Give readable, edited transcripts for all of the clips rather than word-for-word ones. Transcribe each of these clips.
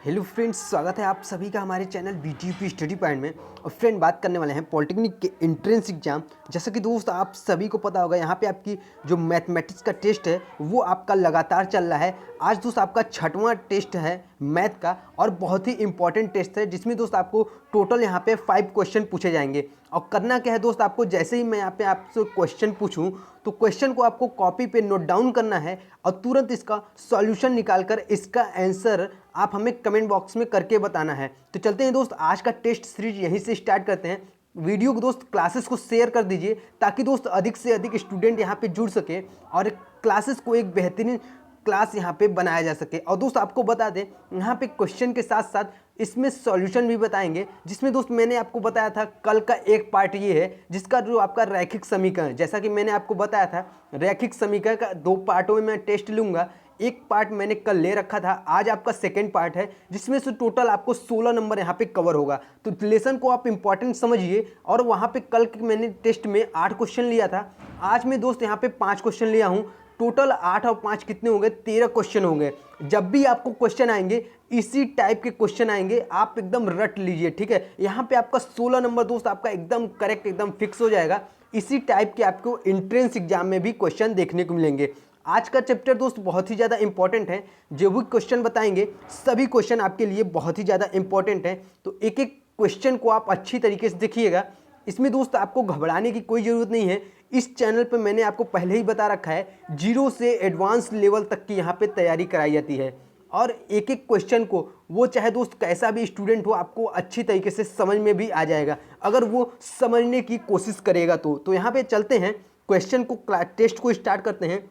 Hello friends, स्वागत है आप सभी का हमारे चैनल BTUP स्टडी पॉइंट में। और फ्रेंड बात करने वाले हैं पॉलिटेक्निक के एंट्रेंस एग्जाम। जैसा कि दोस्त आप सभी को पता होगा, यहाँ पे आपकी जो मैथमेटिक्स का टेस्ट है वो आपका लगातार चल रहा है। आज दोस्त आपका 6वां टेस्ट है मैथ का और बहुत ही इंपॉर्टेंट टेस्ट है, जिसमें दोस्त आपको टोटल यहाँ पे 5 क्वेश्चन पूछे जाएंगे। और करना क्या है दोस्त, आपको जैसे ही मैं यहाँ पे आपसे क्वेश्चन पूछूं तो क्वेश्चन को आपको कॉपी पे नोट डाउन करना है और तुरंत इसका सॉल्यूशन निकालकर इसका आंसर आप हमें कमेंट बॉक्स में करके बताना है। तो चलते हैं दोस्त, आज का टेस्ट सीरीज यहीं से स्टार्ट करते हैं। वीडियो को दोस्त क्लासेस को शेयर कर दीजिए ताकि दोस्त अधिक से अधिक स्टूडेंट यहाँ पे जुड़ सके और क्लासेस को एक बेहतरीन क्लास यहाँ पे बनाया जा सके। और दोस्त आपको बता दें, यहाँ पे क्वेश्चन के साथ साथ इसमें सॉल्यूशन भी बताएंगे, जिसमें दोस्त मैंने आपको बताया था कल का एक पार्ट ये है जिसका जो आपका रैखिक समीकरण, जैसा कि मैंने आपको बताया था रैखिक समीकरण का 2 पार्टों में मैं टेस्ट लूँगा। एक पार्ट मैंने कल ले रखा था, आज आपका सेकेंड पार्ट है, जिसमें से टोटल आपको 16 नंबर यहाँ पे कवर होगा। तो लेसन को आप इंपॉर्टेंट समझिए। और वहाँ पे कल के मैंने टेस्ट में 8 क्वेश्चन लिया था, आज मैं दोस्त यहाँ पे 5 क्वेश्चन लिया हूँ। टोटल 8 और 5 कितने होंगे, 13 क्वेश्चन होंगे। जब भी आपको क्वेश्चन आएंगे इसी टाइप के क्वेश्चन आएंगे, आप एकदम रट लीजिए, ठीक है। यहाँ पे आपका 16 नंबर दोस्त आपका एकदम करेक्ट, एकदम फिक्स हो जाएगा। इसी टाइप के आपको एंट्रेंस एग्जाम में भी क्वेश्चन देखने को मिलेंगे। आज का चैप्टर दोस्त बहुत ही ज़्यादा इंपॉर्टेंट है, जो भी क्वेश्चन बताएंगे सभी क्वेश्चन आपके लिए बहुत ही ज़्यादा इंपॉर्टेंट है। तो एक एक क्वेश्चन को आप अच्छी तरीके से देखिएगा। इसमें दोस्त आपको घबराने की कोई ज़रूरत नहीं है। इस चैनल पर मैंने आपको पहले ही बता रखा है, 0 से एडवांस लेवल तक की यहाँ पे तैयारी कराई जाती है। और एक एक क्वेश्चन को वो चाहे दोस्त कैसा भी स्टूडेंट हो, आपको अच्छी तरीके से समझ में भी आ जाएगा अगर वो समझने की कोशिश करेगा। तो यहाँ पे चलते हैं, क्वेश्चन को टेस्ट को स्टार्ट करते हैं।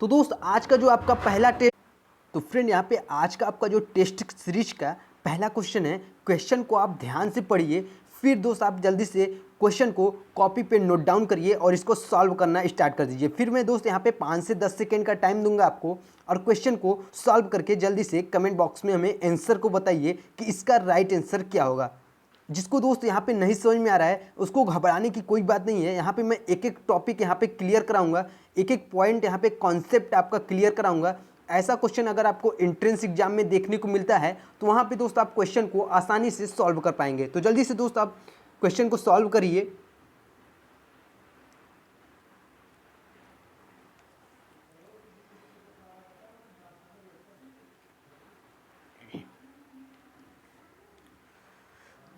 तो दोस्त आज का जो आपका पहला टेस्ट, तो फ्रेंड यहाँ पे आज का आपका जो टेस्ट सीरीज का पहला क्वेश्चन है। क्वेश्चन को आप ध्यान से पढ़िए, फिर दोस्त आप जल्दी से क्वेश्चन को कॉपी पे नोट डाउन करिए और इसको सॉल्व करना स्टार्ट कर दीजिए। फिर मैं दोस्त यहाँ पे 5 से 10 सेकेंड का टाइम दूंगा आपको, और क्वेश्चन को सॉल्व करके जल्दी से कमेंट बॉक्स में हमें आंसर को बताइए कि इसका राइट आंसर क्या होगा। जिसको दोस्त यहाँ पे नहीं समझ में आ रहा है उसको घबराने की कोई बात नहीं है। यहाँ पे मैं एक एक टॉपिक यहाँ पे क्लियर कराऊंगा, एक एक पॉइंट यहाँ पे कॉन्सेप्ट आपका क्लियर कराऊंगा। ऐसा क्वेश्चन अगर आपको एंट्रेंस एग्जाम में देखने को मिलता है तो वहाँ पे दोस्त आप क्वेश्चन को आसानी से सॉल्व कर पाएंगे। तो जल्दी से दोस्त आप क्वेश्चन को सॉल्व करिए।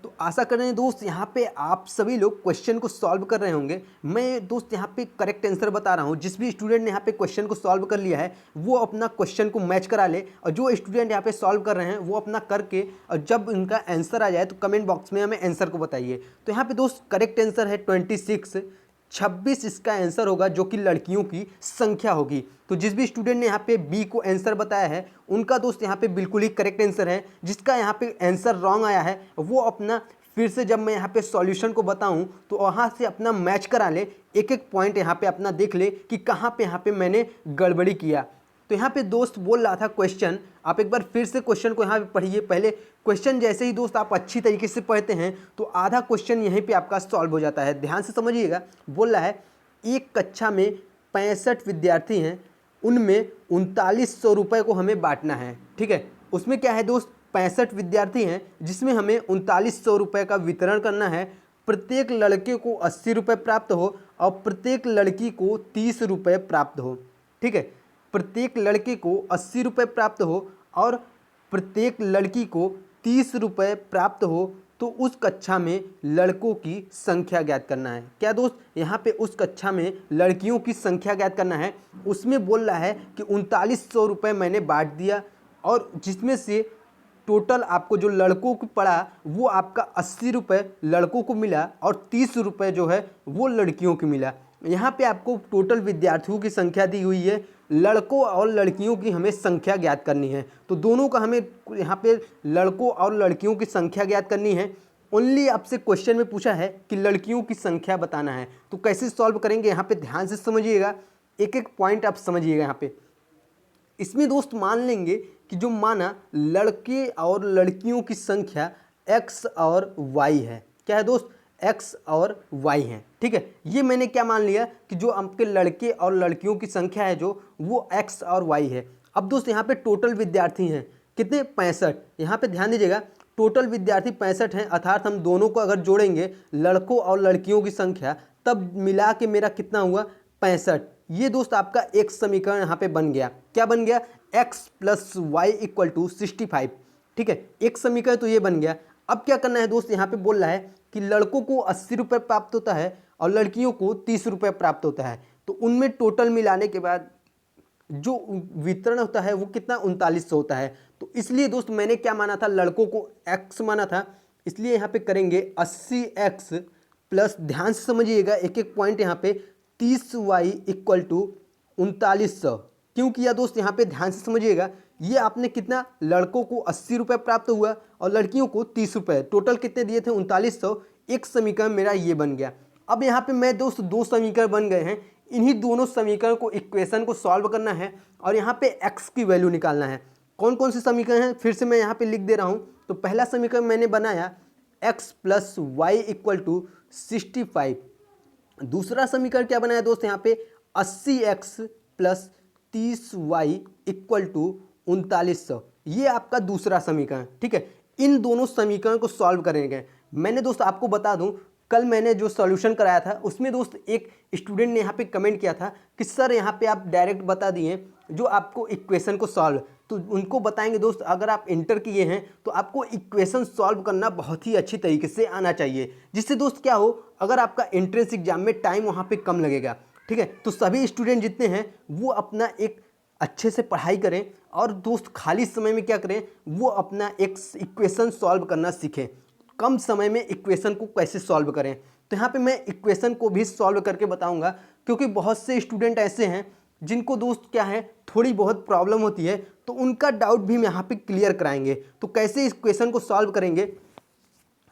तो आशा कर रहे हैं दोस्त यहाँ पे आप सभी लोग क्वेश्चन को सॉल्व कर रहे होंगे। मैं दोस्त यहाँ पे करेक्ट आंसर बता रहा हूँ। जिस भी स्टूडेंट ने यहाँ पे क्वेश्चन को सॉल्व कर लिया है वो अपना क्वेश्चन को मैच करा ले, और जो स्टूडेंट यहाँ पे सॉल्व कर रहे हैं वो अपना करके, और जब उनका आंसर आ जाए तो कमेंट बॉक्स में हमें आंसर को बताइए। तो यहाँ पे दोस्त करेक्ट आंसर है 26 इसका आंसर होगा, जो कि लड़कियों की संख्या होगी। तो जिस भी स्टूडेंट ने यहाँ पे बी को आंसर बताया है उनका दोस्त यहाँ पे बिल्कुल ही करेक्ट आंसर है। जिसका यहाँ पे आंसर रॉन्ग आया है वो अपना फिर से, जब मैं यहाँ पे सॉल्यूशन को बताऊँ तो वहाँ से अपना मैच करा ले, एक एक पॉइंट यहाँ पे अपना देख ले कि कहाँ पे यहाँ पे मैंने गड़बड़ी किया। तो यहाँ पे दोस्त बोल रहा था क्वेश्चन, आप एक बार फिर से क्वेश्चन को यहाँ पे पढ़िए। पहले क्वेश्चन जैसे ही दोस्त आप अच्छी तरीके से पढ़ते हैं तो आधा क्वेश्चन यहीं पे आपका सॉल्व हो जाता है। ध्यान से समझिएगा। बोल रहा है एक कक्षा में 65 विद्यार्थी हैं, उनमें 3900 रुपये को हमें बांटना है, ठीक है। उसमें क्या है दोस्त, 65 विद्यार्थी हैं जिसमें हमें 3900 रुपये का वितरण करना है। प्रत्येक लड़के को 80 रुपये प्राप्त हो और प्रत्येक लड़की को 30 रुपये प्राप्त हो, ठीक है। प्रत्येक लड़के को 80 रुपये प्राप्त हो और प्रत्येक लड़की को 30 रुपये प्राप्त हो, तो उस कक्षा में लड़कों की संख्या ज्ञात करना है। क्या दोस्त, यहाँ पे उस कक्षा में लड़कियों की संख्या ज्ञात करना है। उसमें बोल रहा है कि 3900 रुपये मैंने बांट दिया, और जिसमें से टोटल आपको जो लड़कों को पड़ा वो आपका 80 रुपये लड़कों को मिला और 30 रुपये जो है वो लड़कियों को मिला। यहाँ पे आपको टोटल विद्यार्थियों की संख्या दी हुई है, लड़कों और लड़कियों की हमें संख्या ज्ञात करनी है। तो दोनों का हमें यहाँ पे लड़कों और लड़कियों की संख्या ज्ञात करनी है। ओनली आपसे क्वेश्चन में पूछा है कि लड़कियों की संख्या बताना है। तो कैसे सॉल्व करेंगे, यहाँ पे ध्यान से समझिएगा, एक एक पॉइंट आप समझिएगा। यहाँ पे इसमें दोस्त मान लेंगे कि जो माना लड़के और लड़कियों की संख्या x और y है। क्या है दोस्त, x और y है, ठीक है। ये मैंने क्या मान लिया कि जो आपके लड़के और लड़कियों की संख्या है जो वो x और y है। अब दोस्त यहाँ पे टोटल विद्यार्थी हैं, कितने 65। यहाँ पे ध्यान दीजिएगा टोटल विद्यार्थी 65 हैं, अर्थात हम दोनों को अगर जोड़ेंगे लड़कों और लड़कियों की संख्या तब मिला के मेरा कितना हुआ 65। ये दोस्त आपका एक समीकरण यहाँ पे बन गया। क्या बन गया? x plus y equal to 65। ठीक है, एक समीकरण तो ये बन गया। अब क्या करना है दोस्त, यहाँ पे बोल रहा है कि लड़कों को 80 रुपये प्राप्त होता है और लड़कियों को 30 रुपये प्राप्त होता है, तो उनमें टोटल मिलाने के बाद जो वितरण होता है वो कितना 3900 होता है। तो इसलिए दोस्त मैंने क्या माना था, लड़कों को x माना था, इसलिए यहाँ पे करेंगे 80x प्लस, ध्यान से समझिएगा एक एक पॉइंट यहाँ पे, 30y इक्वल टू 3900। क्यों किया दोस्त, यहाँ पे ध्यान से समझिएगा, ये आपने कितना, लड़कों को 80 रुपये प्राप्त हुआ और लड़कियों को 30 रुपये, टोटल कितने दिए थे 3900। एक समीकरण मेरा ये बन गया। अब यहाँ पे मैं दोस्त दो समीकरण बन गए हैं, इन्हीं दोनों समीकरण को, इक्वेशन को सॉल्व करना है और यहाँ पे x की वैल्यू निकालना है। कौन कौन से समीकरण हैं फिर से मैं यहाँ पे लिख दे रहा हूँ। तो पहला समीकरण मैंने बनाया x plus y equal to 65। दूसरा समीकरण क्या बनाया दोस्त, यहाँ पे 80x plus 30y equal to 3900। ये आपका दूसरा समीकरण। ठीक है, इन दोनों समीकरण को सॉल्व करेंगे। मैंने दोस्त आपको बता दूं, कल मैंने जो सॉल्यूशन कराया था उसमें दोस्त एक स्टूडेंट ने यहाँ पे कमेंट किया था कि सर यहाँ पे आप डायरेक्ट बता दिए जो आपको इक्वेशन को सॉल्व, तो उनको बताएंगे दोस्त, अगर आप इंटर किए हैं तो आपको इक्वेशन सॉल्व करना बहुत ही अच्छी तरीके से आना चाहिए, जिससे दोस्त क्या हो, अगर आपका एंट्रेंस एग्जाम में टाइम वहाँ पे कम लगेगा। ठीक है, तो सभी स्टूडेंट जितने हैं वो अपना एक अच्छे से पढ़ाई करें और दोस्त खाली समय में क्या करें, वो अपना एक इक्वेशन सॉल्व करना सीखें। कम समय में इक्वेशन को कैसे सॉल्व करें, तो यहाँ पे मैं इक्वेशन को भी सॉल्व करके बताऊंगा, क्योंकि बहुत से स्टूडेंट ऐसे हैं जिनको दोस्त क्या है, थोड़ी बहुत प्रॉब्लम होती है, तो उनका डाउट भी हम यहाँ पे क्लियर कराएंगे। तो कैसे इक्वेशन को सॉल्व करेंगे,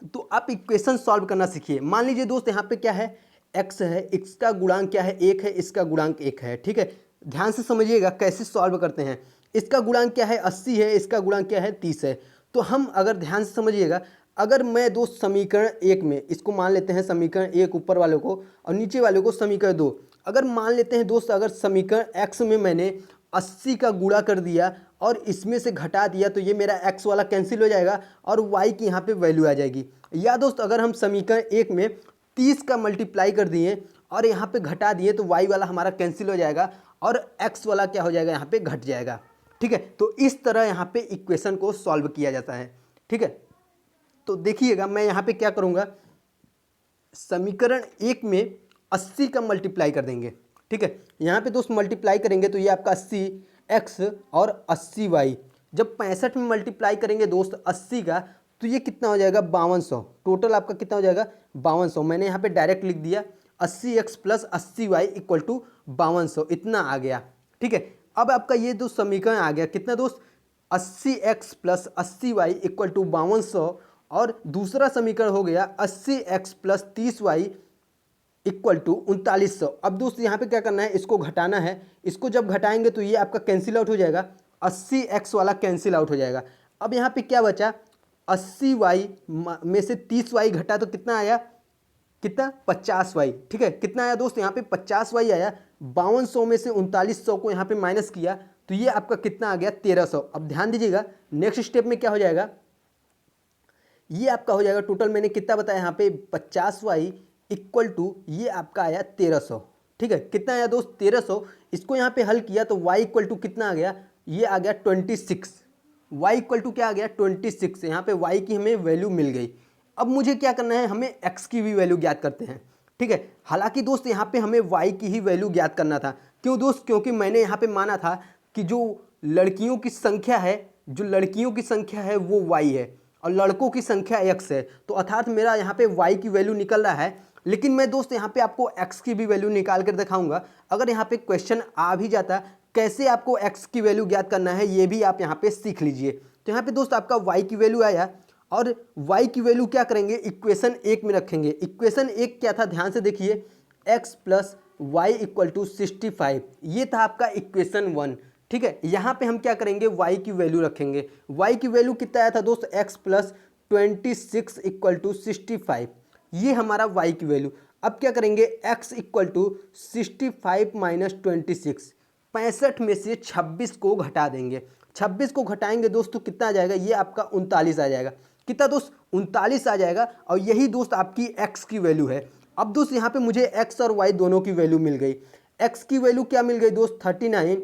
तो आप इक्वेशन सॉल्व करना सीखिए। मान लीजिए दोस्त यहाँ पे क्या है, x है, x का गुणांक क्या है, 1 है, इसका गुणांक 1 है। ठीक है, ध्यान से समझिएगा कैसे सॉल्व करते हैं। इसका गुणांक क्या है, 80 है, इसका गुणांक क्या है, 30 है। तो हम अगर ध्यान से समझिएगा, अगर मैं दोस्त समीकरण 1 में, इसको मान लेते हैं समीकरण 1 ऊपर वाले को और नीचे वाले को समीकरण 2, अगर मान लेते हैं दोस्त, अगर समीकरण x में मैंने 80 का गुणा कर दिया और इसमें से घटा दिया, तो ये मेरा x वाला कैंसिल हो जाएगा और y की यहाँ पे वैल्यू आ जाएगी। या दोस्त अगर हम समीकरण 1 में 30 का मल्टीप्लाई कर दिए और यहाँ पे घटा दिए, तो y वाला हमारा कैंसिल हो जाएगा और x वाला क्या हो जाएगा, यहाँ पे घट जाएगा। ठीक है, तो इस तरह यहाँ पे इक्वेशन को सॉल्व किया जाता है। ठीक है, तो देखिएगा मैं यहाँ पे क्या करूँगा, समीकरण 1 में 80 का मल्टीप्लाई कर देंगे। ठीक है, यहाँ पे दोस्त मल्टीप्लाई करेंगे तो ये आपका 80x और 80y, जब 65 में मल्टीप्लाई करेंगे दोस्त 80 का, तो ये कितना हो जाएगा 5200। टोटल आपका कितना हो जाएगा 5200। मैंने यहाँ पे डायरेक्ट लिख दिया 80x plus 80y equal to 5200, इतना आ गया। ठीक है, अब आपका ये दो समीकरण आ गया, कितना दोस्त, 80x plus 80y equal to 5200, और दूसरा समीकरण हो गया 80x plus 30y equal to 3900। अब दोस्त यहाँ पे क्या करना है, इसको घटाना है। इसको जब घटाएंगे तो ये आपका कैंसिल आउट हो जाएगा, 80x वाला कैंसिल आउट हो जाएगा। अब यहाँ पे क्या बचा, 80y में से 30y घटा तो कितना आया, कितना 50y। ठीक है, कितना आया दोस्त, यहाँ पे 50y आया। 5200 में से 3900 को यहाँ पे माइनस किया तो ये आपका कितना आ गया 1300। अब ध्यान दीजिएगा नेक्स्ट स्टेप में क्या हो जाएगा, ये आपका हो जाएगा, टोटल मैंने कितना बताया यहाँ पे 50y इक्वल टू ये आपका आया 1300। ठीक है, कितना आया दोस्त 1300। इसको यहाँ पे हल किया तो y इक्वल टू कितना आ गया, ये आ गया 26। y इक्वल टू क्या आ गया 26। यहाँ पे y की हमें वैल्यू मिल गई। अब मुझे क्या करना है, हमें x की भी वैल्यू ज्ञात करते हैं। ठीक है, हालांकि दोस्त यहाँ पे हमें y की ही वैल्यू ज्ञात करना था। क्यों दोस्त, क्योंकि मैंने यहाँ पे माना था कि जो लड़कियों की संख्या है, जो लड़कियों की संख्या है वो y है और लड़कों की संख्या x है, तो अर्थात मेरा यहाँ पे y की वैल्यू निकल रहा है। लेकिन मैं दोस्त यहाँ पे आपको x की भी वैल्यू निकाल कर दिखाऊंगा। अगर यहाँ पे क्वेश्चन आ भी जाता, कैसे आपको x की वैल्यू ज्ञात करना है ये भी आप यहाँ पे सीख लीजिए। तो यहाँ पे दोस्त आपका y की वैल्यू आया और y की वैल्यू क्या करेंगे, इक्वेशन 1 में रखेंगे। इक्वेशन 1 क्या था, ध्यान से देखिए, x plus y equal to 65, ये था आपका इक्वेशन 1। ठीक है, यहाँ पे हम क्या करेंगे, y की वैल्यू रखेंगे। y की वैल्यू कितना आया था दोस्त, x प्लस 26 इक्वल टू 65, ये हमारा y की वैल्यू। अब क्या करेंगे, x इक्वल टू 65 माइनस 26, 65 में से 26 को घटा देंगे। 26 को घटाएंगे दोस्त तो कितना आ जाएगा, ये आपका 39 आ जाएगा। कितना दोस्त, 39 आ जाएगा। और यही दोस्त आपकी x की वैल्यू है। अब दोस्त यहाँ पे मुझे x और y दोनों की वैल्यू मिल गई। x की वैल्यू क्या मिल गई दोस्त 39,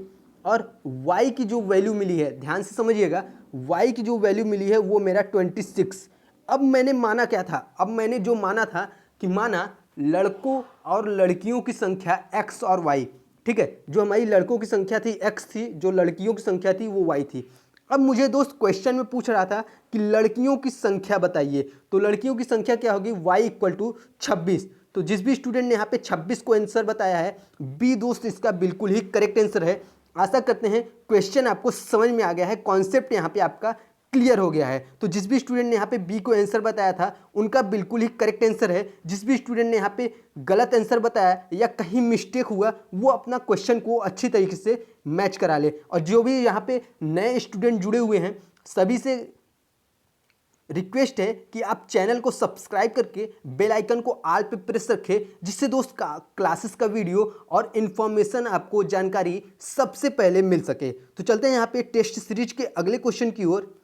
और y की जो वैल्यू मिली है, ध्यान से समझिएगा, y की जो वैल्यू मिली है वो मेरा 26। अब मैंने माना क्या था, अब मैंने जो माना था कि माना लड़कों और लड़कियों की संख्या x और y, ठीक है, जो हमारी लड़कों की संख्या थी x थी, जो लड़कियों की संख्या थी वो y थी। अब मुझे दोस्त क्वेश्चन में पूछ रहा था कि लड़कियों की संख्या बताइए, तो लड़कियों की संख्या क्या होगी, y इक्वल टू 26। तो जिस भी स्टूडेंट ने यहाँ पे 26 को आंसर बताया है, बी दोस्त इसका बिल्कुल ही करेक्ट आंसर है। आशा करते हैं क्वेश्चन आपको समझ में आ गया है, कॉन्सेप्ट यहाँ पे आपका क्लियर हो गया है। तो जिस भी स्टूडेंट ने यहाँ पे बी को आंसर बताया था उनका बिल्कुल ही करेक्ट आंसर है। जिस भी स्टूडेंट ने यहाँ पे गलत आंसर बताया या कहीं मिस्टेक हुआ, वो अपना क्वेश्चन को अच्छी तरीके से मैच करा ले। और जो भी यहाँ पे नए स्टूडेंट जुड़े हुए हैं, सभी से रिक्वेस्ट है कि आप चैनल को सब्सक्राइब करके बेल आइकन को ऑल पे प्रेस रखें, जिससे दोस्त का क्लासेस का वीडियो और इन्फॉर्मेशन आपको जानकारी सबसे पहले मिल सके। तो चलते हैं यहाँ पे टेस्ट सीरीज के अगले क्वेश्चन की ओर।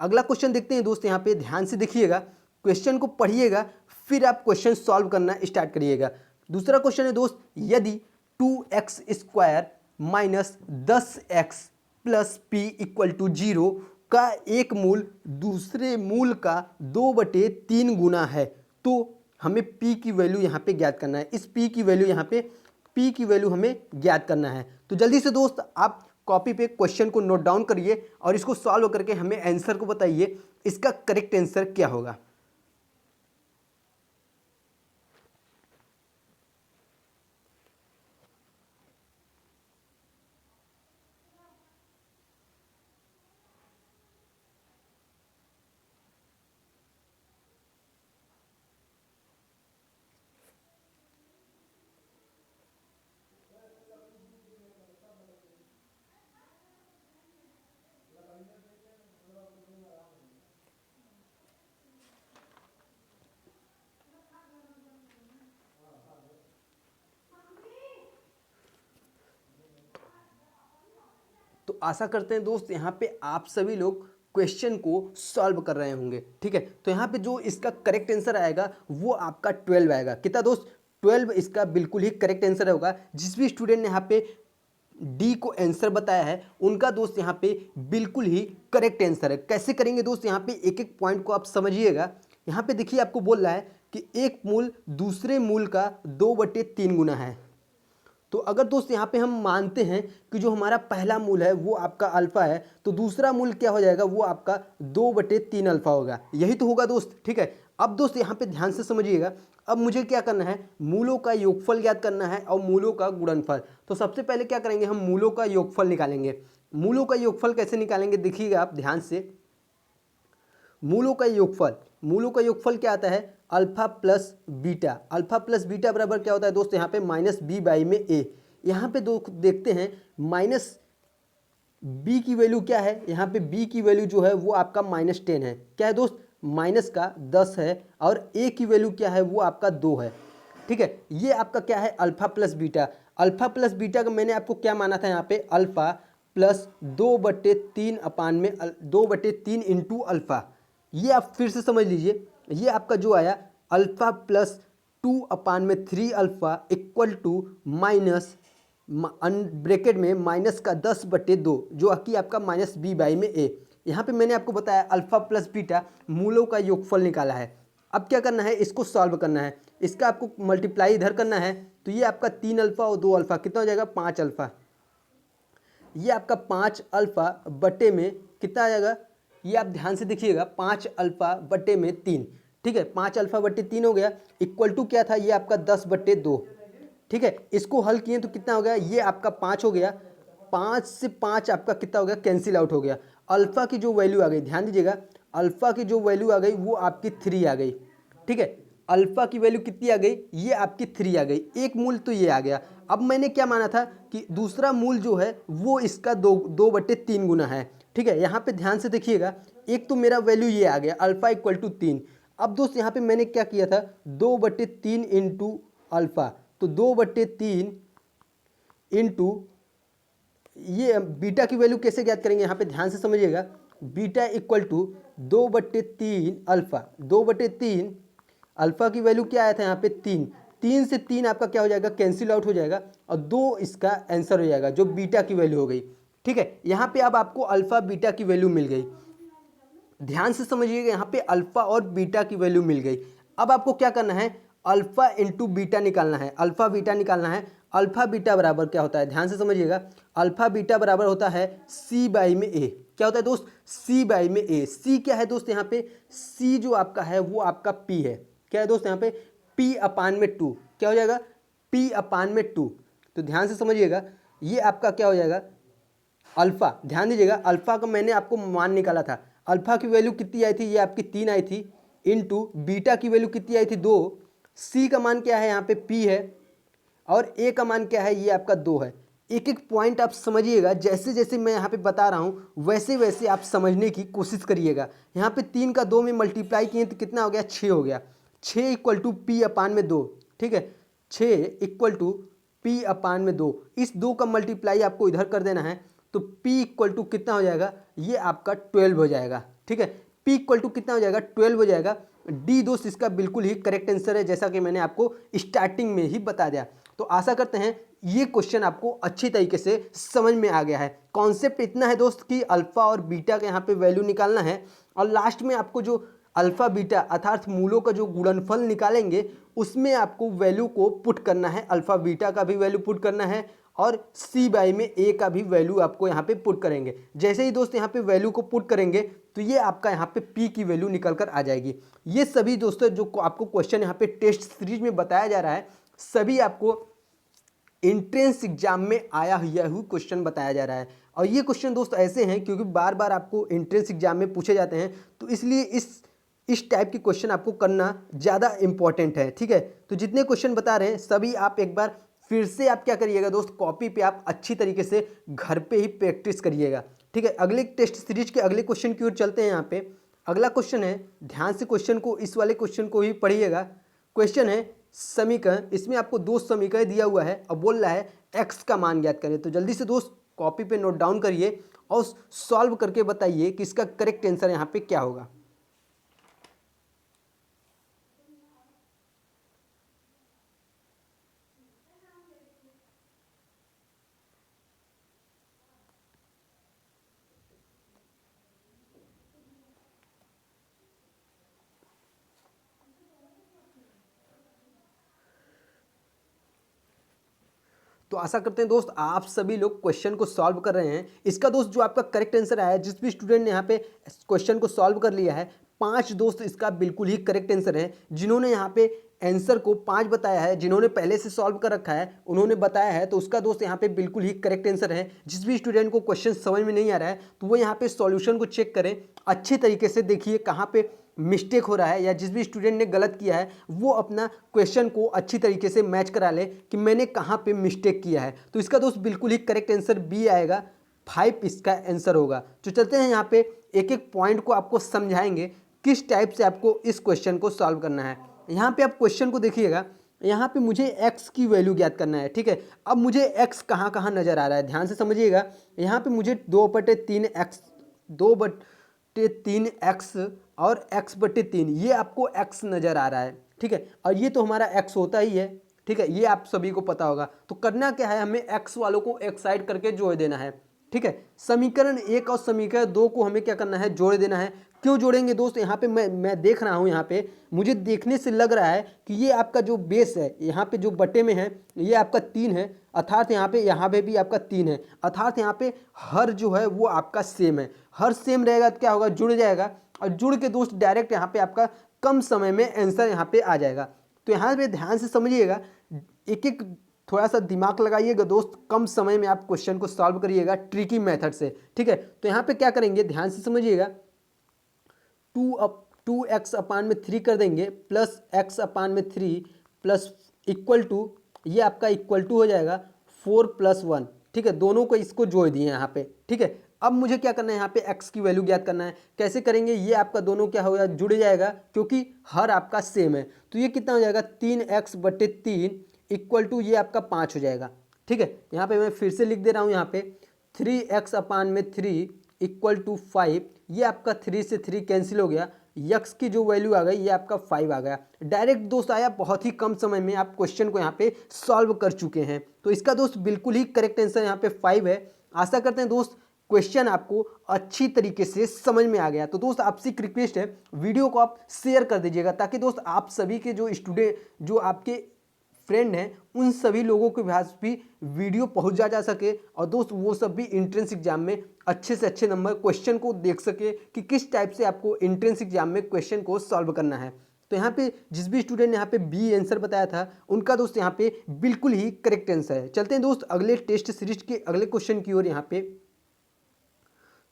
अगला क्वेश्चन देखते हैं दोस्त, यहाँ पे ध्यान से देखिएगा, क्वेश्चन को पढ़िएगा, फिर आप क्वेश्चन सॉल्व करना स्टार्ट करिएगा। दूसरा क्वेश्चन है दोस्त, यदि 2x square minus 10x plus p equal to 0 का एक मूल दूसरे मूल का 2/3 गुना है, तो हमें p की वैल्यू यहाँ पे ज्ञात करना है। इस p की वैल्यू यहाँ पे p की वैल्यू हमें ज्ञात करना है। तो जल्दी से दोस्त आप कॉपी पे क्वेश्चन को नोट डाउन करिए और इसको सॉल्व करके हमें आंसर को बताइए, इसका करेक्ट आंसर क्या होगा। तो आशा करते हैं दोस्त यहाँ पे आप सभी लोग क्वेश्चन को सॉल्व कर रहे होंगे, ठीक है। तो यहाँ पे जो इसका करेक्ट आंसर आएगा वो आपका 12 आएगा। कितना दोस्त, 12 इसका बिल्कुल ही करेक्ट आंसर होगा। जिस भी स्टूडेंट ने यहाँ पे डी को आंसर बताया है उनका दोस्त यहाँ पे बिल्कुल ही करेक्ट आंसर है। कैसे करेंगे दोस्त, यहाँ पे एक एक पॉइंट को आप समझिएगा। यहाँ पे देखिए आपको बोल रहा है कि एक मूल दूसरे मूल का 2/3 गुना है। तो अगर दोस्त यहाँ पे हम मानते हैं कि जो हमारा पहला मूल है वो आपका अल्फा है, तो दूसरा मूल क्या हो जाएगा, वो आपका 2/3 अल्फा होगा। यही तो होगा दोस्त, ठीक है। अब दोस्त यहाँ पे ध्यान से समझिएगा, अब मुझे क्या करना है, मूलों का योगफल ज्ञात करना है और मूलों का गुणनफल। तो सबसे पहले क्या करेंगे, हम मूलों का योगफल निकालेंगे। मूलों का योगफल कैसे निकालेंगे देखिएगा आप ध्यान से। मूलों का योगफल, मूलों का योगफल क्या आता है, alpha plus beta. Alpha plus beta बराबर क्या होता है दोस्त, यहाँ पे माइनस बी बाई में ए। यहाँ पे देखते हैं माइनस बी की वैल्यू क्या है, यहाँ पे बी की वैल्यू जो है वो आपका -10 है। क्या है दोस्त, माइनस का 10 है। और ए की वैल्यू क्या है, वो आपका 2 है, ठीक है। ये आपका क्या है, alpha plus beta. Alpha plus beta का मैंने आपको क्या माना था, यहाँ पे अल्फा प्लस 2/3 अपान में 2/3 इंटू अल्फा। ये आप फिर से समझ लीजिए, ये आपका जो आया alpha plus 2/3 alpha equal to minus bracket में माइनस का 10/2 जो कि आपका माइनस बी बाई में ए। यहाँ पे मैंने आपको बताया अल्फा प्लस बीटा मूलों का योगफल निकाला है। अब क्या करना है, इसको सॉल्व करना है। इसका आपको मल्टीप्लाई इधर करना है, तो ये आपका 3 अल्फा और 2 अल्फा कितना हो जाएगा, 5 अल्फा। ये आपका 5 अल्फा बटे में कितना आ जाएगा, ये आप ध्यान से देखिएगा, 5 अल्फा बटे में 3, ठीक है। 5 अल्फा बटे 3 हो गया, इक्वल टू क्या था, ये आपका 10/2, ठीक है। इसको हल किए तो कितना हो गया, ये आपका 5 हो गया। 5 से 5 आपका कितना हो गया, कैंसिल आउट हो गया। अल्फा की जो वैल्यू आ गई, ध्यान दीजिएगा, अल्फा की जो वैल्यू आ गई वो आपकी 3 आ गई, ठीक है। अल्फा की वैल्यू कितनी आ गई, ये आपकी 3 आ गई। एक मूल तो ये आ गया। अब मैंने क्या माना था कि दूसरा मूल जो है वो इसका 2/3 गुना है, ठीक है। यहाँ पे ध्यान से देखिएगा, एक तो मेरा वैल्यू ये आ गया अल्फा इक्वल टू 3। अब दोस्त यहाँ पे मैंने क्या किया था, 2/3 इंटू अल्फा, तो 2/3 इंटू ये बीटा की वैल्यू कैसे ज्ञात करेंगे, यहाँ पे ध्यान से समझिएगा। Beta equal to 2/3 alpha, 2/3 alpha की वैल्यू क्या आया था यहाँ पे 3, 3 से 3 आपका क्या हो जाएगा, कैंसिल आउट हो जाएगा और 2 इसका आंसर हो जाएगा जो बीटा की वैल्यू हो गई। ठीक है, यहाँ पे अब आपको अल्फ़ा बीटा की वैल्यू मिल गई। ध्यान से समझिएगा, यहाँ पे अल्फ़ा और बीटा की वैल्यू मिल गई। अब आपको क्या करना है, अल्फ़ा इंटू बीटा निकालना है, अल्फ़ा बीटा निकालना है। अल्फ़ा बीटा बराबर क्या होता है, ध्यान से समझिएगा। अल्फ़ा बीटा बराबर होता है सी बाई में ए। क्या होता है दोस्त, सी बाई में ए। सी क्या है दोस्त, यहाँ पे सी जो आपका है वो आपका पी है। क्या है दोस्त, यहाँ पे पी अपान में 2 क्या हो जाएगा, पी अपान में 2। तो ध्यान से समझिएगा, ये आपका क्या हो जाएगा, अल्फ़ा। ध्यान दीजिएगा, अल्फ़ा का मैंने आपको मान निकाला था। अल्फ़ा की वैल्यू कितनी आई थी, ये आपकी 3 आई थी, इनटू बीटा की वैल्यू कितनी आई थी 2। सी का मान क्या है, यहाँ पे पी है, और ए का मान क्या है, ये आपका 2 है। एक एक पॉइंट आप समझिएगा, जैसे जैसे मैं यहाँ पे बता रहा हूँ वैसे वैसे आप समझने की कोशिश करिएगा। यहाँ पे 3 का 2 में मल्टीप्लाई किए तो कितना हो गया, 6 हो गया। 6 इक्वल टू पी अपान में 2। ठीक है, 6 इक्वल टू पी अपान में 2। इस 2 का मल्टीप्लाई आपको इधर कर देना है, तो P इक्वल टू कितना हो जाएगा, ये आपका 12 हो जाएगा। ठीक है, P इक्वल टू कितना हो जाएगा, 12 हो जाएगा। डी दोस्त इसका बिल्कुल ही करेक्ट आंसर है, जैसा कि मैंने आपको स्टार्टिंग में ही बता दिया। तो आशा करते हैं ये क्वेश्चन आपको अच्छी तरीके से समझ में आ गया है। कॉन्सेप्ट इतना है दोस्त कि अल्फा और बीटा का यहाँ पे वैल्यू निकालना है, और लास्ट में आपको जो अल्फा बीटा अर्थात मूलों का जो गुणनफल निकालेंगे उसमें आपको वैल्यू को पुट करना है। अल्फा बीटा का भी वैल्यू पुट करना है, और सी बाई में ए का भी वैल्यू आपको यहाँ पे पुट करेंगे। जैसे ही दोस्त यहाँ पे वैल्यू को पुट करेंगे तो ये आपका यहाँ पे पी की वैल्यू निकल कर आ जाएगी। ये सभी दोस्तों जो आपको क्वेश्चन यहाँ पे टेस्ट सीरीज में बताया जा रहा है, सभी आपको एंट्रेंस एग्जाम में आया हुआ क्वेश्चन बताया जा रहा है। और ये क्वेश्चन दोस्त ऐसे हैं क्योंकि बार बार आपको एंट्रेंस एग्जाम में पूछे जाते हैं, तो इसलिए इस टाइप के क्वेश्चन आपको करना ज़्यादा इंपॉर्टेंट है। ठीक है, तो जितने क्वेश्चन बता रहे हैं सभी आप एक बार फिर से आप क्या करिएगा दोस्त, कॉपी पे आप अच्छी तरीके से घर पे ही प्रैक्टिस करिएगा। ठीक है, अगले टेस्ट सीरीज के अगले क्वेश्चन की ओर चलते हैं। यहाँ पे अगला क्वेश्चन है, ध्यान से क्वेश्चन को, इस वाले क्वेश्चन को ही पढ़िएगा। क्वेश्चन है समीकरण, इसमें आपको 2 समीकरण दिया हुआ है और बोल रहा है x का मान ज्ञात करें। तो जल्दी से दोस्त कॉपी पे नोट डाउन करिए और सॉल्व करके बताइए कि इसका करेक्ट आंसर यहाँ पे क्या होगा। तो आशा करते हैं दोस्त आप सभी लोग क्वेश्चन को सॉल्व कर रहे हैं। इसका दोस्त जो आपका करेक्ट आंसर आया है, जिस भी स्टूडेंट ने यहाँ पे क्वेश्चन को सॉल्व कर लिया है, 5 दोस्त इसका बिल्कुल ही करेक्ट आंसर है। जिन्होंने यहाँ पे आंसर को 5 बताया है, जिन्होंने पहले से सॉल्व कर रखा है उन्होंने बताया है, तो उसका दोस्त यहाँ पे बिल्कुल ही करेक्ट आंसर है। जिस भी स्टूडेंट को क्वेश्चन समझ में नहीं आ रहा है तो वो यहाँ पे सॉल्यूशन को चेक करें, अच्छे तरीके से देखिए कहाँ पे मिस्टेक हो रहा है, या जिस भी स्टूडेंट ने गलत किया है वो अपना क्वेश्चन को अच्छी तरीके से मैच करा ले कि मैंने कहाँ पे मिस्टेक किया है। तो इसका दोस्त बिल्कुल ही करेक्ट आंसर बी आएगा, 5 इसका आंसर होगा। तो चलते हैं यहाँ पे एक एक पॉइंट को आपको समझाएंगे किस टाइप से आपको इस क्वेश्चन को सॉल्व करना है। यहाँ पे आप क्वेश्चन को देखिएगा, यहाँ पे मुझे x की वैल्यू ज्ञात करना है। ठीक है, अब मुझे x कहाँ कहाँ नज़र आ रहा है, ध्यान से समझिएगा। यहाँ पे मुझे 2/3x और x/3 ये आपको x नज़र आ रहा है। ठीक है, और ये तो हमारा x होता ही है। ठीक है, ये आप सभी को पता होगा। तो करना क्या है, हमें x वालों को एक साइड करके जोड़ देना है। ठीक है, समीकरण 1 और समीकरण 2 को हमें क्या करना है, जोड़ देना है। क्यों जोड़ेंगे दोस्त, यहाँ पे मैं देख रहा हूँ, यहाँ पे मुझे देखने से लग रहा है कि ये आपका जो बेस है यहाँ पे जो बटे में है ये आपका 3 है, अर्थात यहाँ पे भी आपका 3 है, अर्थात यहाँ पे हर जो है वो आपका सेम है। हर सेम रहेगा तो क्या होगा, जुड़ जाएगा, और जुड़ के दोस्त डायरेक्ट यहाँ पे आपका कम समय में आंसर यहाँ पे आ जाएगा। तो यहाँ पे ध्यान से समझिएगा, एक एक थोड़ा सा दिमाग लगाइएगा दोस्त, कम समय में आप क्वेश्चन को सॉल्व करिएगा ट्रिकी मेथड से। ठीक है, तो यहाँ पे क्या करेंगे, ध्यान से समझिएगा, 2x अपान में 3 कर देंगे, प्लस x अपान में 3 प्लस इक्वल टू, ये आपका इक्वल टू हो जाएगा 4 + 1। ठीक है, दोनों को इसको जोड़ दिए यहाँ पे। ठीक है, अब मुझे क्या करना है, यहाँ पे x की वैल्यू ज्ञात करना है। कैसे करेंगे, ये आपका दोनों क्या होगा, जुड़ जाएगा, क्योंकि हर आपका सेम है। तो ये कितना हो जाएगा, 3x/3 इक्वल टू ये आपका 5 हो जाएगा। ठीक है, यहाँ पे मैं फिर से लिख दे रहा हूँ, यहाँ पे 3x/3 इक्वल टू 5, ये आपका 3 से 3 कैंसिल हो गया, यक्स की जो वैल्यू आ गई ये आपका 5 आ गया। डायरेक्ट दोस्त आया, बहुत ही कम समय में आप क्वेश्चन को यहाँ पे सॉल्व कर चुके हैं। तो इसका दोस्त बिल्कुल ही करेक्ट आंसर यहाँ पे 5 है। आशा करते हैं दोस्त क्वेश्चन आपको अच्छी तरीके से समझ में आ गया। तो दोस्त आपसे एक रिक्वेस्ट है, वीडियो को आप शेयर कर दीजिएगा ताकि दोस्त आप सभी के जो स्टूडेंट, जो आपके फ्रेंड हैं, उन सभी लोगों के पास भी वीडियो पहुंच जा सके और दोस्त वो सब भी एंट्रेंस एग्जाम में अच्छे से अच्छे नंबर क्वेश्चन को देख सके कि किस टाइप से आपको एंट्रेंस एग्जाम में क्वेश्चन को सॉल्व करना है। तो यहाँ पे जिस भी स्टूडेंट ने यहाँ पे बी आंसर बताया था, उनका दोस्त यहाँ पे बिल्कुल ही करेक्ट आंसर है। चलते हैं दोस्त अगले टेस्ट सीरीज के अगले क्वेश्चन की ओर। यहाँ पे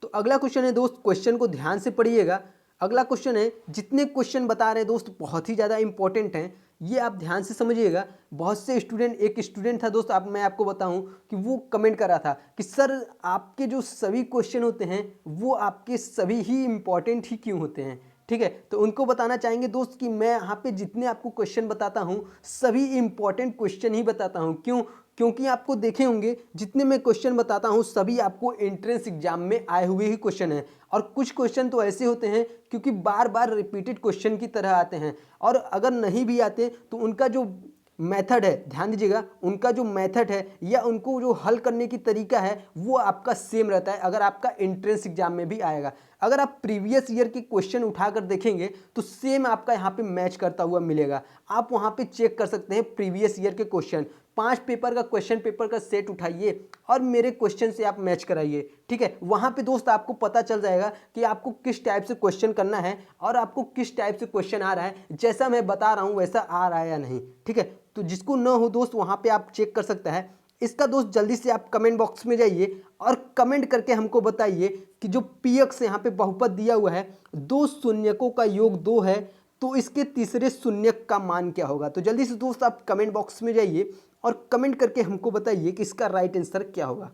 तो अगला क्वेश्चन है दोस्त, क्वेश्चन को ध्यान से पढ़िएगा। अगला क्वेश्चन है, जितने क्वेश्चन बता रहे हैं दोस्त बहुत ही ज़्यादा इंपॉर्टेंट हैं, ये आप ध्यान से समझिएगा। बहुत से स्टूडेंट, एक स्टूडेंट था दोस्त, मैं आपको बताऊं कि वो कमेंट कर रहा था कि सर आपके जो सभी क्वेश्चन होते हैं वो आपके सभी ही इंपॉर्टेंट ही क्यों होते हैं। ठीक है, तो उनको बताना चाहेंगे दोस्त कि मैं यहाँ पे जितने आपको क्वेश्चन बताता हूँ सभी इंपॉर्टेंट क्वेश्चन ही बताता हूँ। क्यों? क्योंकि आपको देखे होंगे जितने मैं क्वेश्चन बताता हूँ सभी आपको एंट्रेंस एग्जाम में आए हुए ही क्वेश्चन हैं, और कुछ क्वेश्चन तो ऐसे होते हैं क्योंकि बार बार रिपीटेड क्वेश्चन की तरह आते हैं, और अगर नहीं भी आते तो उनका जो मेथड है, ध्यान दीजिएगा, उनका जो मेथड है या उनको जो हल करने की तरीका है वो आपका सेम रहता है अगर आपका एंट्रेंस एग्जाम में भी आएगा। अगर आप प्रीवियस ईयर के क्वेश्चन उठाकर देखेंगे तो सेम आपका यहाँ पे मैच करता हुआ मिलेगा। आप वहाँ पे चेक कर सकते हैं प्रीवियस ईयर के क्वेश्चन, 5 पेपर का क्वेश्चन पेपर का सेट उठाइए और मेरे क्वेश्चन से आप मैच कराइए। ठीक है, वहाँ पे दोस्त आपको पता चल जाएगा कि आपको किस टाइप से क्वेश्चन करना है और आपको किस टाइप से क्वेश्चन आ रहा है, जैसा मैं बता रहा हूँ वैसा आ रहा है या नहीं। ठीक है, तो जिसको न हो दोस्त वहाँ पे आप चेक कर सकता है। इसका दोस्त जल्दी से आप कमेंट बॉक्स में जाइए और कमेंट करके हमको बताइए कि जो px यहाँ पे बहुपद दिया हुआ है, 2 शून्यकों का योग 2 है, तो इसके तीसरे शून्यक का मान क्या होगा। तो जल्दी से दोस्त आप कमेंट बॉक्स में जाइए और कमेंट करके हमको बताइए कि इसका राइट आंसर क्या होगा।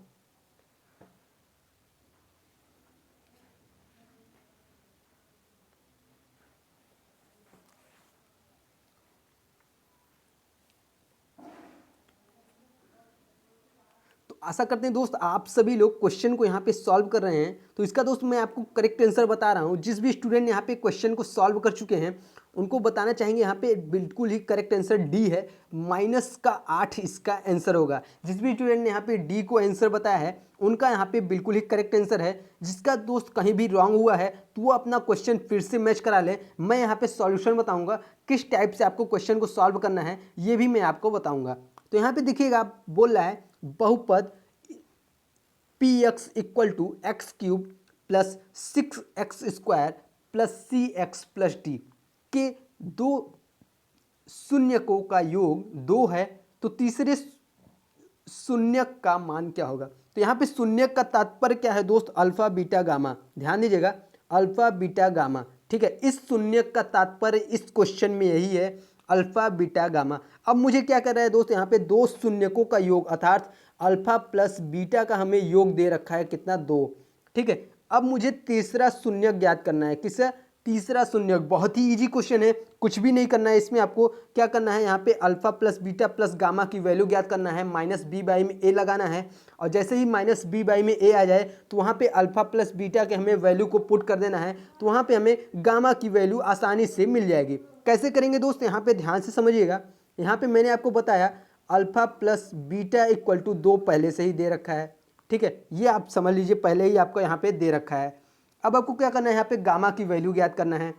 आशा करते हैं दोस्त आप सभी लोग क्वेश्चन को यहाँ पे सॉल्व कर रहे हैं। तो इसका दोस्त मैं आपको करेक्ट आंसर बता रहा हूँ। जिस भी स्टूडेंट यहाँ पे क्वेश्चन को सॉल्व कर चुके हैं उनको बताना चाहेंगे यहाँ पे बिल्कुल ही करेक्ट आंसर डी है, -8 इसका आंसर होगा। जिस भी स्टूडेंट ने यहाँ पे डी को आंसर बताया है उनका यहाँ पे बिल्कुल ही करेक्ट आंसर है। जिसका दोस्त कहीं भी रॉन्ग हुआ है तो वो अपना क्वेश्चन फिर से मैच करा ले। मैं यहाँ पे सॉल्यूशन बताऊँगा, किस टाइप से आपको क्वेश्चन को सॉल्व करना है ये भी मैं आपको बताऊँगा। तो यहाँ पे देखिएगा, आप बोल रहा है बहुपद px equal to x cube plus 6x² plus cx plus d के 2 शून्यकों का योग 2 है, तो तीसरे शून्यक का मान क्या होगा। तो यहाँ पे शून्यक का तात्पर्य क्या है दोस्त, अल्फा बीटा गामा। ध्यान दीजिएगा, अल्फा बीटा गामा। ठीक है, इस शून्यक का तात्पर्य इस क्वेश्चन में यही है, अल्फा बीटा गामा। अब मुझे क्या कर रहा है दोस्त, यहाँ पे 2 शून्यकों का योग अर्थात अल्फा प्लस बीटा का हमें योग दे रखा है कितना, 2। ठीक है, अब मुझे तीसरा शून्यक ज्ञात करना है। किसका? तीसरा शून्यक। बहुत ही इजी क्वेश्चन है, कुछ भी नहीं करना है इसमें। आपको क्या करना है, यहाँ पे alpha plus beta plus gamma की वैल्यू ज्ञात करना है, -b/a में a लगाना है, और जैसे ही -b/a में a आ जाए तो वहाँ पे अल्फा प्लस बीटा के हमें वैल्यू को पुट कर देना है, तो वहाँ पे हमें गामा की वैल्यू आसानी से मिल जाएगी। कैसे करेंगे दोस्त, यहाँ पे ध्यान से समझिएगा। यहाँ पे मैंने आपको बताया alpha plus beta equal to 2 पहले से ही दे रखा है। ठीक है, ये आप समझ लीजिए पहले ही आपको यहाँ पे दे रखा है। अब आपको क्या करना है, यहाँ पे गामा की वैल्यू ज्ञात करना है।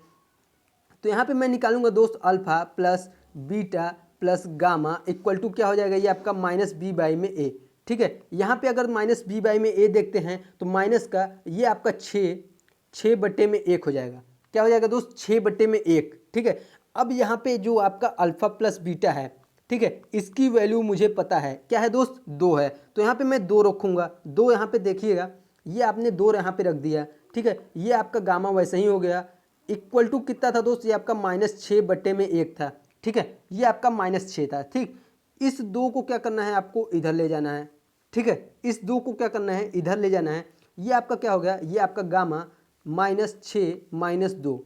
तो यहाँ पे मैं निकालूंगा दोस्त alpha plus beta plus gamma equal to क्या हो जाएगा, ये आपका -b/a में a। ठीक है, यहाँ पे अगर -b/a में a देखते हैं तो माइनस का ये आपका 6/1 हो जाएगा। क्या हो जाएगा दोस्त, 6/1। ठीक है, अब यहाँ पे जो आपका अल्फा प्लस बीटा है, ठीक है, इसकी वैल्यू मुझे पता है, क्या है दोस्त, 2 है। तो यहाँ पे मैं 2 रखूँगा, 2 यहाँ पे देखिएगा, ये आपने 2 यहाँ पे रख दिया। ठीक है, ये आपका गामा वैसे ही हो गया, इक्वल टू कितना था दोस्त, ये आपका -6/1 था। ठीक है, ये आपका -6 था। ठीक, इस 2 को क्या करना है, आपको इधर ले जाना है। ठीक है, इस 2 को क्या करना है, इधर ले जाना है। ये आपका क्या हो गया, ये आपका गामा -6 - 2।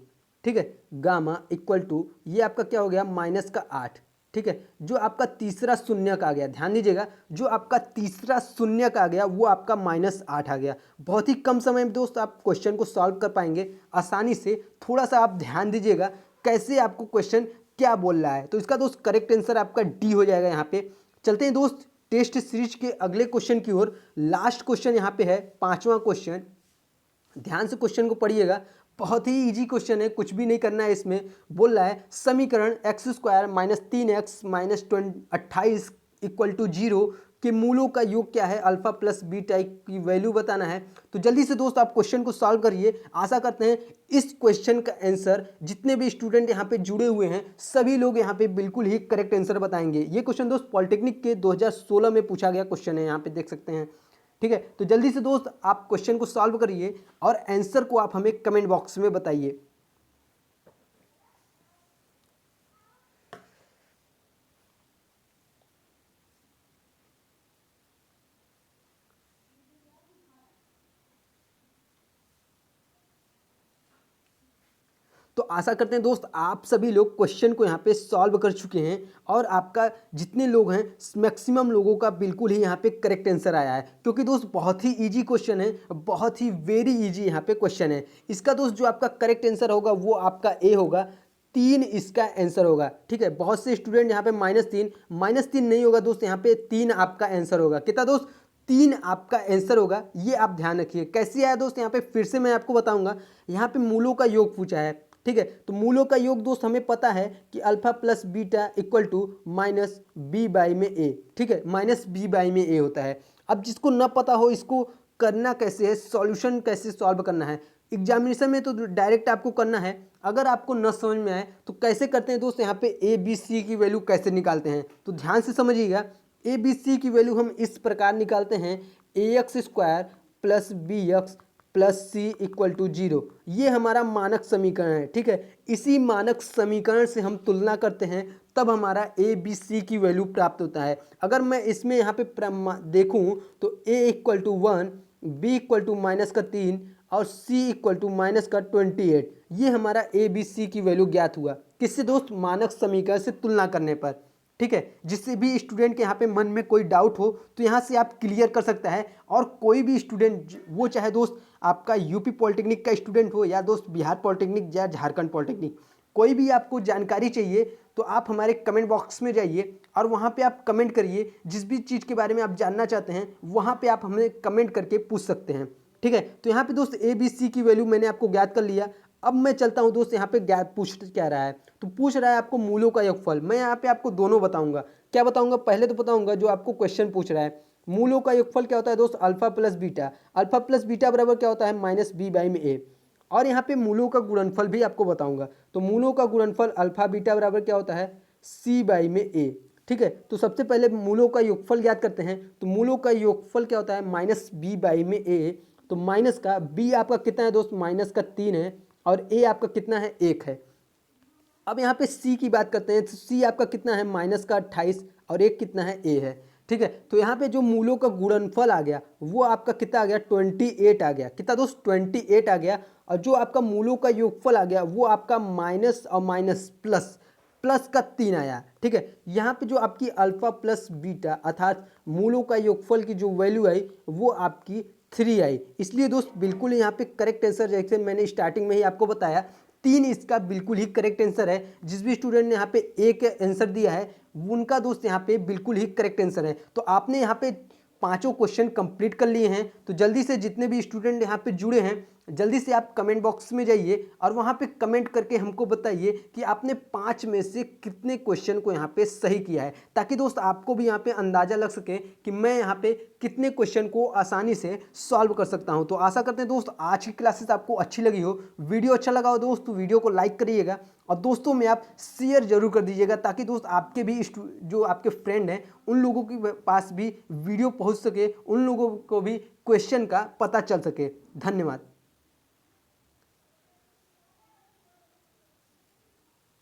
ठीक है, गामा इक्वल टू ये आपका क्या हो गया, -8। ठीक है। जो आपका तीसरा शून्यक आ गया, ध्यान दीजिएगा, जो आपका तीसरा शून्यक आ गया वो आपका -8 आ गया। बहुत ही कम समय में दोस्त आप क्वेश्चन को सॉल्व कर पाएंगे आसानी से। थोड़ा सा आप ध्यान दीजिएगा कैसे आपको क्वेश्चन क्या बोल रहा है। तो इसका दोस्त करेक्ट आंसर आपका डी हो जाएगा। यहाँ पे चलते हैं दोस्त टेस्ट सीरीज के अगले क्वेश्चन की ओर। लास्ट क्वेश्चन यहाँ पे है, 5वां क्वेश्चन। ध्यान से क्वेश्चन को पढ़िएगा, बहुत ही इजी क्वेश्चन है, कुछ भी नहीं करना है इसमें। बोल रहा है समीकरण x² - 3x - 28 = 0 के मूलों का योग क्या है, अल्फा प्लस बीटा की वैल्यू बताना है। तो जल्दी से दोस्त आप क्वेश्चन को सॉल्व करिए। आशा करते हैं इस क्वेश्चन का आंसर जितने भी स्टूडेंट यहाँ पे जुड़े हुए हैं सभी लोग यहाँ पे बिल्कुल ही करेक्ट आंसर बताएंगे। ये क्वेश्चन दोस्त पॉलिटेक्निक के 2016 में पूछा गया क्वेश्चन है, यहाँ पे देख सकते हैं। ठीक है, तो जल्दी से दोस्त आप क्वेश्चन को सॉल्व करिए और आंसर को आप हमें कमेंट बॉक्स में बताइए। तो आशा करते हैं दोस्त आप सभी लोग क्वेश्चन को यहाँ पे सॉल्व कर चुके हैं और आपका जितने लोग हैं मैक्सिमम लोगों का बिल्कुल ही यहाँ पे करेक्ट आंसर आया है। क्योंकि दोस्त बहुत ही इजी क्वेश्चन है, बहुत ही वेरी इजी यहाँ पे क्वेश्चन है। इसका दोस्त जो आपका करेक्ट आंसर होगा वो आपका ए होगा, 3 इसका आंसर होगा। ठीक है, बहुत से स्टूडेंट यहाँ पे -3 नहीं होगा दोस्त, यहाँ पे 3 आपका आंसर होगा। कितना दोस्त, 3 आपका आंसर होगा। ये आप ध्यान रखिए। कैसे आया दोस्त, यहाँ पे फिर से मैं आपको बताऊंगा। यहाँ पे मूलों का योग पूछा है। ठीक है, तो मूलों का योग दोस्त हमें पता है कि alpha plus beta equal to -b/a। ठीक है, -b/a होता है। अब जिसको न पता हो इसको करना कैसे है, सॉल्यूशन कैसे सॉल्व करना है, एग्जामिनेशन में तो डायरेक्ट आपको करना है। अगर आपको न समझ में आए तो कैसे करते हैं दोस्त, यहाँ पे ए बी सी की वैल्यू कैसे निकालते हैं, तो ध्यान से समझिएगा। ए बी सी की वैल्यू हम इस प्रकार निकालते हैं, ax² + bx + c = 0। ये हमारा मानक समीकरण है। ठीक है, इसी मानक समीकरण से हम तुलना करते हैं, तब हमारा ए बी सी की वैल्यू प्राप्त होता है। अगर मैं इसमें यहाँ पे देखूँ तो a = 1, b = -3 और c = -28। ये हमारा ए बी सी की वैल्यू ज्ञात हुआ किससे दोस्त, मानक समीकरण से तुलना करने पर। ठीक है, जिससे भी स्टूडेंट के यहाँ पे मन में कोई डाउट हो तो यहाँ से आप क्लियर कर सकता है। और कोई भी स्टूडेंट, वो चाहे दोस्त आपका यूपी पॉलिटेक्निक का स्टूडेंट हो या दोस्त बिहार पॉलिटेक्निक या झारखंड पॉलिटेक्निक, कोई भी आपको जानकारी चाहिए तो आप हमारे कमेंट बॉक्स में जाइए और वहाँ पे आप कमेंट करिए। जिस भी चीज़ के बारे में आप जानना चाहते हैं वहाँ पे आप हमें कमेंट करके पूछ सकते हैं। ठीक है, तो यहाँ पे दोस्त ए बी सी की वैल्यू मैंने आपको ज्ञात कर लिया। अब मैं चलता हूँ दोस्त, यहाँ पे ज्ञात पूछ क्या रहा है, तो पूछ रहा है आपको मूलों का योगफल। मैं यहाँ पे आपको दोनों बताऊंगा। क्या बताऊंगा, पहले तो बताऊंगा जो आपको क्वेश्चन पूछ रहा है, मूलों का योगफल क्या होता है दोस्त, alpha plus beta. Alpha plus beta बराबर क्या होता है, -b/a। और यहाँ पे मूलों का गुणनफल भी आपको बताऊंगा। तो मूलों का गुणनफल अल्फा बीटा बराबर क्या होता है, c/a। ठीक है, तो सबसे पहले मूलों का योगफल ज्ञात करते हैं। तो मूलों का योगफल क्या होता है, -b/a। तो माइनस का b आपका कितना है दोस्त, -3 है और a आपका कितना है, 1 है। अब यहाँ पे c की बात करते हैं, तो c आपका कितना है, -28 और 1 कितना है, a है। ठीक है, तो यहाँ पे जो मूलों का गुणनफल आ गया वो आपका कितना आ गया, 28 आ गया। कितना दोस्त, 28 आ गया। और जो आपका मूलों का योगफल आ गया वो आपका माइनस और माइनस प्लस का 3 आया। ठीक है, यहाँ पे जो आपकी अल्फा प्लस बीटा अर्थात मूलों का योगफल की जो वैल्यू आई वो आपकी 3 आई। इसलिए दोस्त बिल्कुल यहाँ पे करेक्ट आंसर, जैसे मैंने स्टार्टिंग में ही आपको बताया, 3 इसका बिल्कुल ही करेक्ट आंसर है। जिस भी स्टूडेंट ने यहाँ पे एक आंसर दिया है उनका दोस्त यहाँ पे बिल्कुल ही करेक्ट आंसर है। तो आपने यहाँ पे 5 क्वेश्चन कंप्लीट कर लिए हैं। तो जल्दी से जितने भी स्टूडेंट यहाँ पे जुड़े हैं जल्दी से आप कमेंट बॉक्स में जाइए और वहाँ पे कमेंट करके हमको बताइए कि आपने 5 में से कितने क्वेश्चन को यहाँ पे सही किया है, ताकि दोस्त आपको भी यहाँ पे अंदाज़ा लग सके कि मैं यहाँ पे कितने क्वेश्चन को आसानी से सॉल्व कर सकता हूँ। तो आशा करते हैं दोस्त आज की क्लासेस आपको अच्छी लगी हो। वीडियो अच्छा लगा हो दोस्त तो वीडियो को लाइक करिएगा और दोस्तों में आप शेयर जरूर कर दीजिएगा, ताकि दोस्त आपके भी जो आपके फ्रेंड हैं उन लोगों के पास भी वीडियो पहुँच सके, उन लोगों को भी क्वेश्चन का पता चल सके। धन्यवाद।